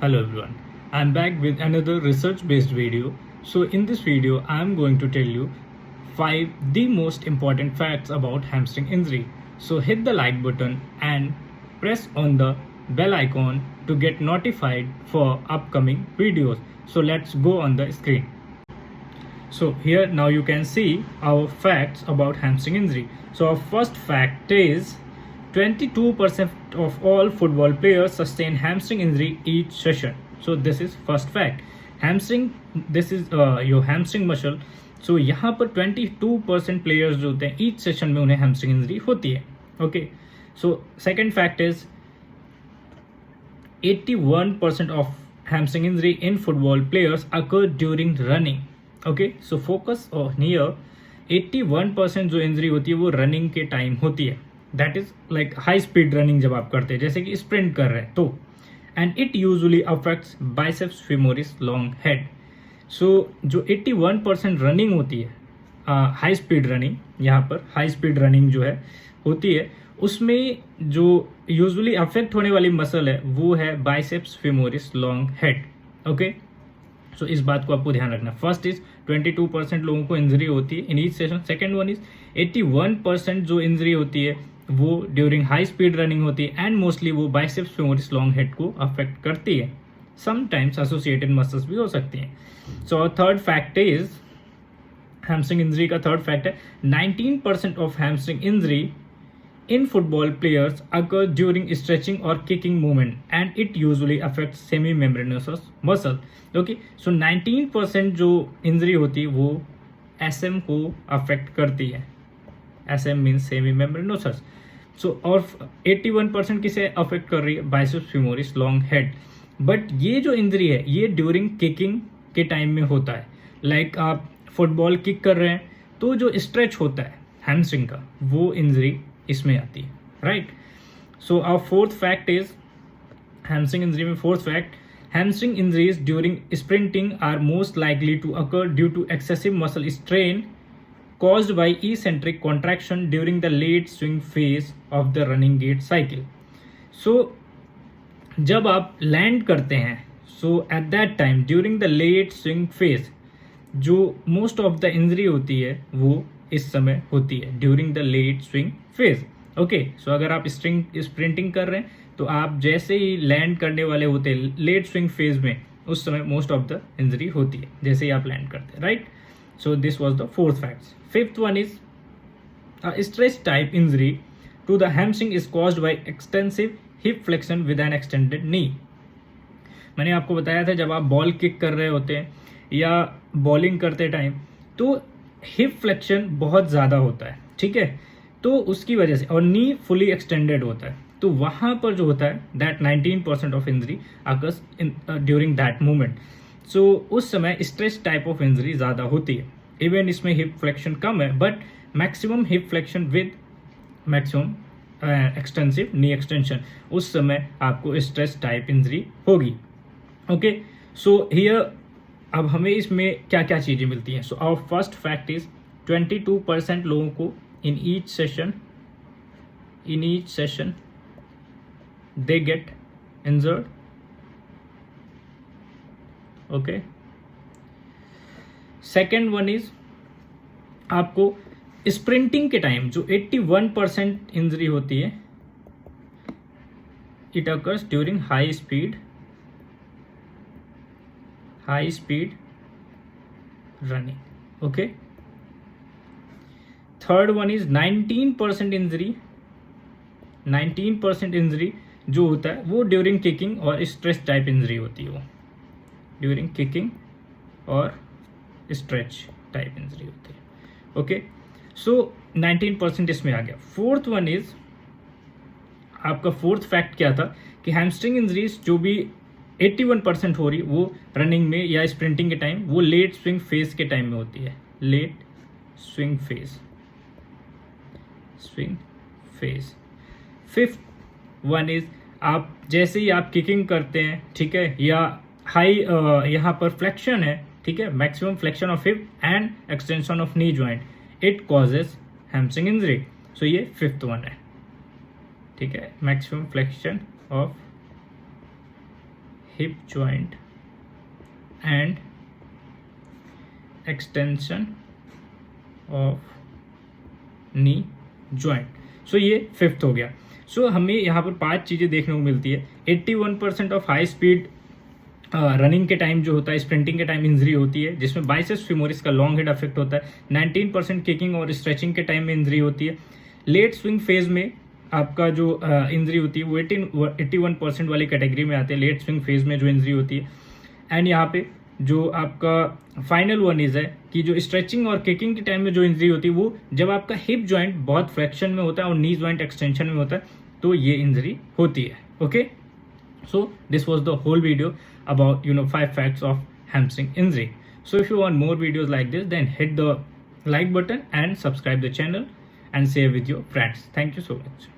Hello everyone, I'm back with another research based video. So in this video I'm going to tell you 5 the most important facts about hamstring injury. So hit the like button and press on the bell icon to get notified for upcoming videos. So let's go on the screen. So here now you can see our facts about hamstring injury. So our first fact is 22% of all football players sustain hamstring injury each session. So this is first fact. Hamstring, this is your hamstring muscle. So यहाँ पर 22% players जो होते हैं each session में उन्हें hamstring injury होती है. Okay, so second fact is 81% of hamstring injury in football players occur during running. Okay, so focus on here. 81% जो इंजरी होती है वो रनिंग के टाइम होती है. That is like high speed running जब आप करते हैं, जैसे कि स्प्रिंट कर रहे हैं तो. And it usually affects biceps femoris long head. So जो 81% रनिंग होती है, हाई स्पीड रनिंग, यहाँ पर हाई स्पीड रनिंग जो है होती है, उसमें जो यूजुअली अफेक्ट होने वाली मसल है वो है biceps femoris long head. Okay, so इस बात को आपको ध्यान रखना. फर्स्ट इज 22% लोगों को इंजरी होती है इन each session. Second one is 81% जो इंजरी होती है वो ड्यूरिंग हाई स्पीड रनिंग होती है एंड मोस्टली वो बाइसेप्स फेमोरिस लॉन्ग हेड को अफेक्ट करती है. समटाइम्स एसोसिएटेड मसल्स भी हो सकती हैं. So third fact is hamstring injury का थर्ड फैक्ट है 19% of hamstring injury in football players occur during stretching or kicking movement and it usually affects semi-membranous muscle. Okay, so 19% जो injury होती है वो SM को अफेक्ट करती है. SM means semi-membranous. So और 81% किसे अफेक्ट कर रही है? Biceps femoris long head. But ये जो इंजरी है ये ड्यूरिंग किकिंग के टाइम में होता है. लाइक आप फुटबॉल किक कर रहे हैं तो जो स्ट्रेच होता है हैमस्ट्रिंग का वो इंजरी इसमें आती है. Right, so our fourth fact is hamstring injury में fourth fact, hamstring injuries during sprinting are most likely to occur due to excessive muscle strain caused by eccentric contraction during the late swing phase of the running gait cycle. So जब आप land करते हैं, so at that time during the late swing phase जो most of the injury होती है वो इस समय होती है during the late swing phase. Okay, so अगर आप स्प्रिंटिंग कर रहे हैं तो आप जैसे ही लैंड करने वाले होते हैं लेट स्विंग फेज में, उस समय मोस्ट ऑफ द इंजरी होती है जैसे ही आप लैंड करते हैं. Right, so this was the fourth fact. Fifth one is stretch type injury to the hamstring is caused by extensive hip flexion with an extended knee. मैंने आपको बताया था जब आप बॉल किक कर रहे होते हैं या बॉलिंग करते टाइम तो हिप फ्लेक्शन बहुत ज़्यादा होता है. ठीक है, तो उसकी वजह से, और नी फुली एक्सटेंडेड होता है, तो वहाँ पर जो होता है that 19% of injury occurs during that moment. So उस समय स्ट्रेच टाइप ऑफ इंजरी ज़्यादा होती है. इवन इसमें हिप फ्लेक्शन कम है but maximum hip flexion with maximum extensive knee extension, उस समय आपको स्ट्रेच टाइप इंजरी होगी. ओके, सो हियर अब हमें इसमें क्या क्या चीज़ें मिलती हैं. So our first fact is 22% लोगों को in each session they get injured. Okay, second one is आपको स्प्रिंटिंग के टाइम जो 81% इंजरी होती है it occurs during high speed running. Okay, third one is 19% injury जो होता है वो ड्यूरिंग किकिंग और स्ट्रेच टाइप इंजरी होती है. वो ड्यूरिंग किकिंग और स्ट्रेच टाइप इंजरी होती है. ओके, सो 19% इसमें आ गया. फोर्थ वन इज आपका फोर्थ फैक्ट क्या था कि हैमस्ट्रिंग इंजरीज जो भी 81% हो रही वो रनिंग में या स्प्रिंटिंग के टाइम वो लेट स्विंग फेज के टाइम में होती है. Late swing phase. Fifth one is आप जैसे ही आप किकिंग करते हैं, ठीक है, या हाई यहाँ पर फ्लेक्शन है, ठीक है, maximum flexion of hip and extension of knee joint, it causes hamstring injury. So ये फिफ्थ वन है. ठीक है, maximum flexion of hip joint and extension of knee joint. So ये फिफ्थ हो गया. सो हमें यहाँ पर 5 चीज़ें देखने को मिलती है. 81% ऑफ हाई स्पीड रनिंग के टाइम जो होता है, स्प्रिंटिंग के टाइम इंजरी होती है, जिसमें बाइसेप्स फीमोरिस का लॉन्ग हेड अफेक्ट होता है. 19% किकिंग और स्ट्रेचिंग के टाइम में इंजरी होती है. लेट स्विंग फेज में आपका जो इंजरी होती है वो 81% वाली कैटेगरी में आते हैं, लेट स्विंग फेज में जो इंजरी होती है. एंड यहाँ पे जो आपका फाइनल वन इज है कि जो स्ट्रेचिंग और किकिंग के टाइम में जो इंजरी होती है वो जब आपका हिप जॉइंट बहुत फ्लेक्शन में होता है और नी जॉइंट एक्सटेंशन में होता है, तो ये इंजरी होती है. Okay, so this was the whole video about 5 facts of hamstring injury. So if you want more videos like this, then hit the like button and subscribe the channel and share with your friends. Thank you so much.